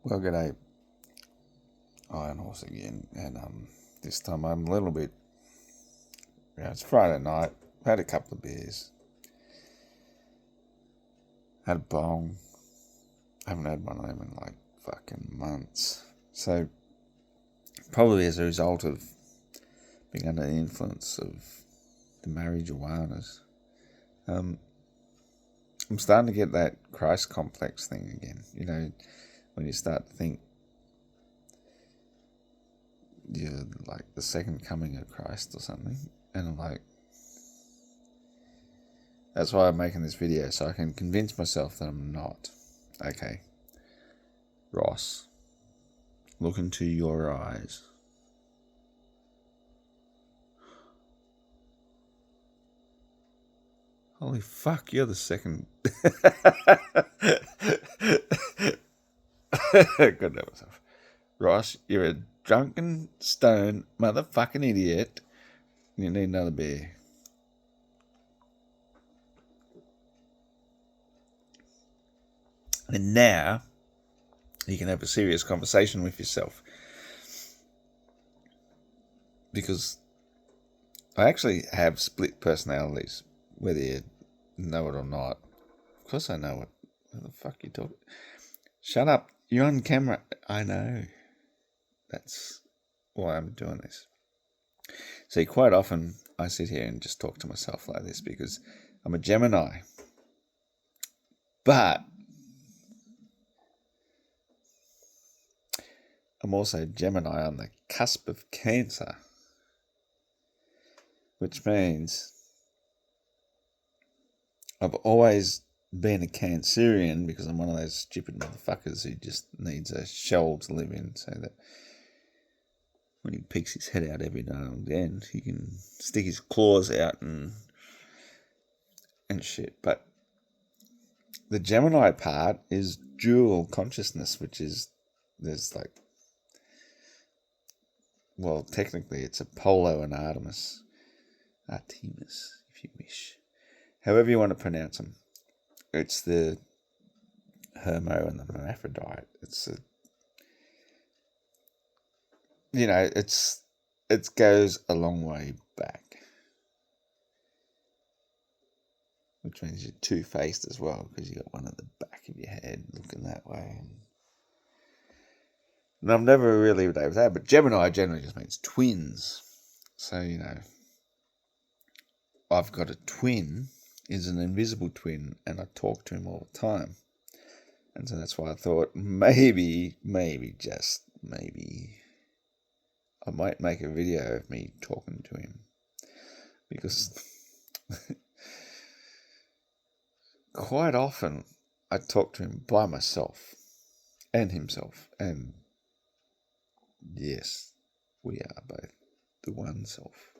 Well, g'day, Iron Horse again, and this time I'm a little bit. It's Friday night. Had a couple of beers, had a bong. Haven't had one of them in like fucking months. So probably as a result of being under the influence of the marijuanas, I'm starting to get that Christ complex thing again. You know, when you start to think you're like the second coming of Christ or something, and I'm like, that's why I'm making this video, so I can convince myself that I'm not. Okay, Ross, look into your eyes. Holy fuck, you're the second. Couldn't help myself. Ross, you're a drunken, stone, motherfucking idiot. You need another beer. And now, you can have a serious conversation with yourself. Because I actually have split personalities, whether you know it or not. Of course I know it. What the fuck you talking? Shut up. You're on camera. I know. That's why I'm doing this. See, quite often I sit here and just talk to myself like this because I'm a Gemini. But I'm also Gemini on the cusp of Cancer, which means I've always been a Cancerian because I'm one of those stupid motherfuckers who just needs a shell to live in so that when he peeks his head out every now and then, he can stick his claws out and shit. But the Gemini part is dual consciousness, which is, there's like, well, technically it's Apollo and Artemis, if you wish. However you want to pronounce them. It's the Hermo and the Hermaphrodite. It's a, you know, it goes a long way back, which means you're two-faced as well because you got one at the back of your head looking that way. And I've never really been able to that, but Gemini generally just means twins. So, you know, I've got a twin, is an invisible twin, and I talk to him all the time. And so that's why I thought maybe, just maybe, I might make a video of me talking to him. Because quite often I talk to him by myself and himself. And yes, we are both the one self.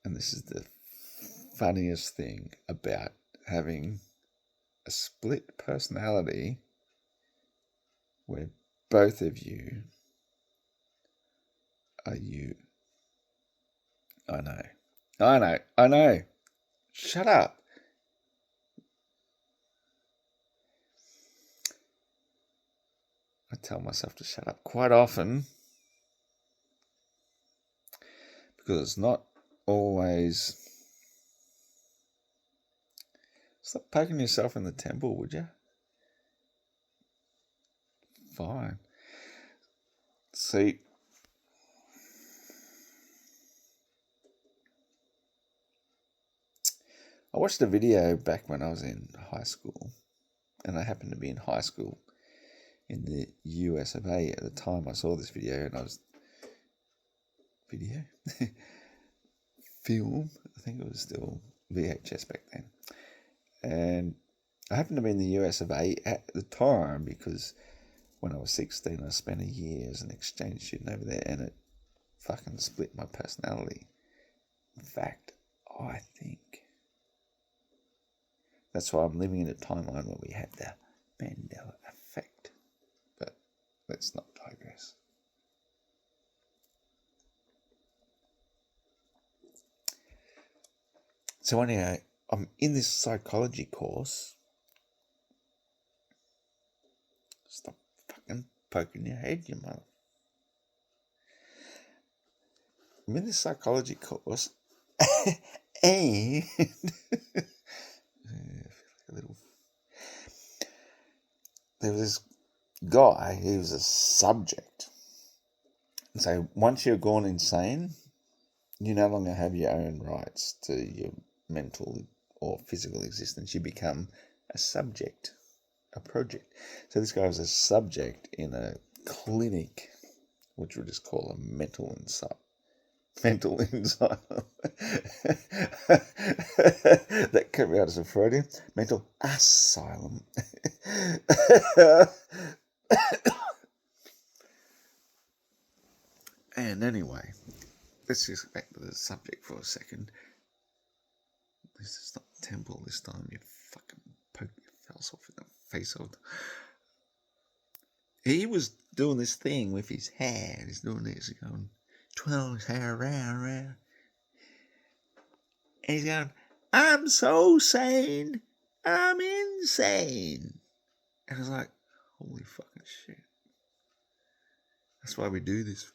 And this is the funniest thing about having a split personality where both of you are you. I know. Shut up. I tell myself to shut up quite often because it's not always. Stop poking yourself in the temple, would you? Fine. See, I watched a video back when I was in high school, and I happened to be in high school in the US of A at the time I saw this video, and I was film. I think it was still VHS back then, and I happened to be in the US of A at the time because when I was 16, I spent a year as an exchange student over there, and it fucking split my personality. In fact, I think that's why I'm living in a timeline where we have the Mandela effect. But let's not digress. So anyway, I'm in this psychology course. Stop fucking poking your head, you mother. I'm in this psychology course, and there was this guy, he was a subject. So once you're gone insane, you no longer have your own rights to your mental or physical existence. You become a subject, a project. So this guy was a subject in a clinic, which we'll just call a mental asylum. That came out as a Freudian. Mental asylum. And anyway, let's just get back to the subject for a second. This is not the temple this time. You fucking poke your face off in the face of. He was doing this thing with his hair. He's doing this, going, twirling his hair around. And he's going, I'm so sane. I'm insane. And I was like, holy fucking shit. That's why we do this.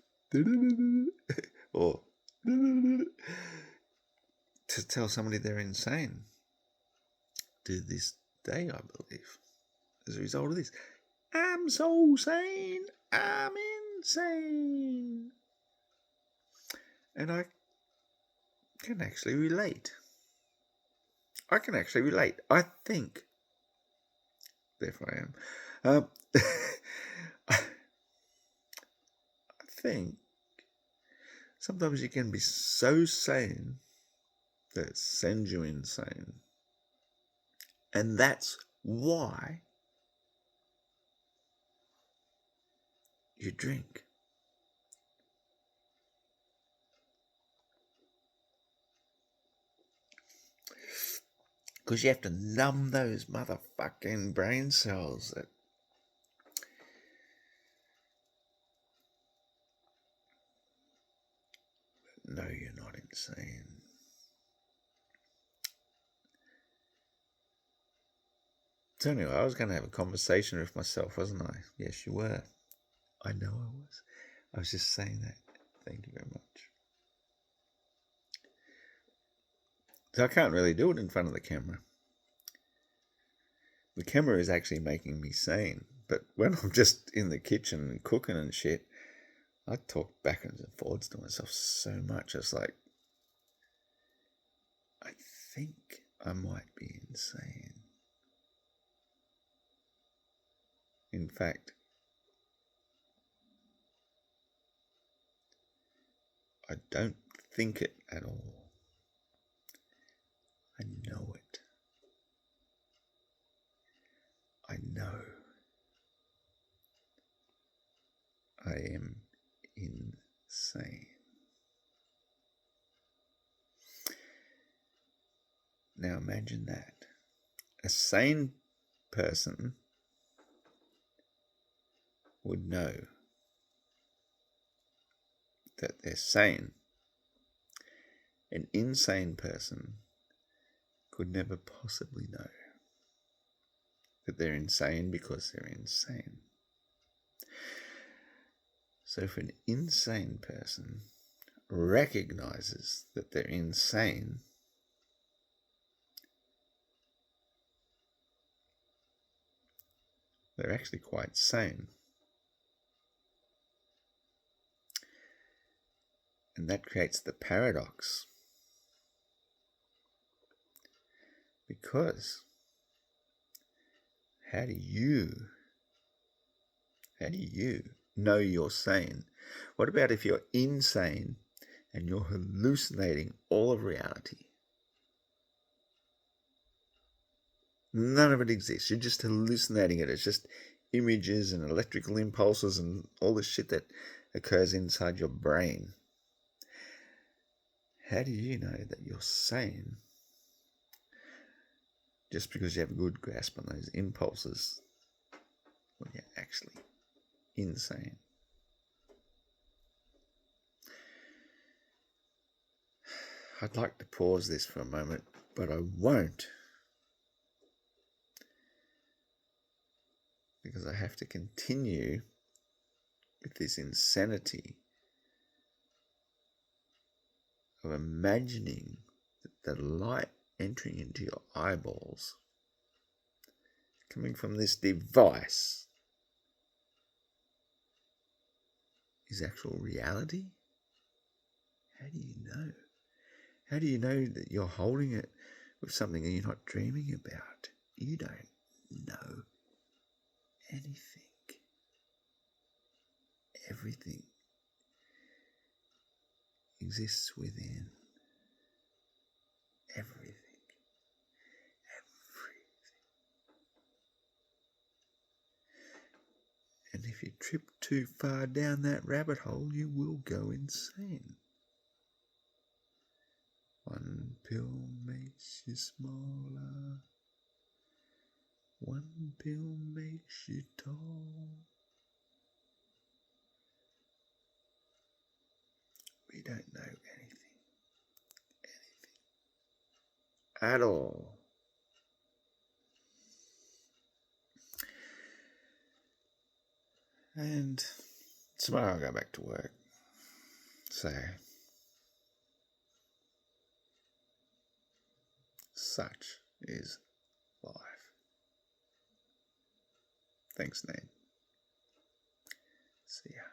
Or to tell somebody they're insane. To this day, I believe. As a result of this. I'm so sane. I'm insane. And I can actually relate. I think. Therefore I am. I think sometimes you can be so sane that it sends you insane. And that's why you drink. Because you have to numb those motherfucking brain cells that no, you're not insane. So anyway, I was going to have a conversation with myself, wasn't I? Yes, you were. I know I was. I was just saying that. Thank you very much. So I can't really do it in front of the camera. The camera is actually making me sane. But when I'm just in the kitchen and cooking and shit, I talk backwards and forwards to myself so much. It's like, I think I might be insane. In fact, I don't think it at all. I know it. I know. I am insane. Now imagine that. A sane person would know that they're sane. An insane person could never possibly know that they're insane because they're insane. So if an insane person recognizes that they're insane, they're actually quite sane. And that creates the paradox. Because how do you know you're sane? What about if you're insane and you're hallucinating all of reality? None of it exists. You're just hallucinating it. It's just images and electrical impulses and all the shit that occurs inside your brain. How do you know that you're sane? Just because you have a good grasp on those impulses when you're actually insane. I'd like to pause this for a moment, but I won't. because I have to continue with this insanity of imagining that the light entering into your eyeballs, coming from this device, is actual reality? How do you know? How do you know that you're holding it with something that you're not dreaming about? You don't know anything. Everything exists within. Everything. And if you trip too far down that rabbit hole, you will go insane. One pill makes you smaller. One pill makes you tall. We don't know anything at all. And tomorrow I'll go back to work. So, such is life. Thanks, Nate. See ya.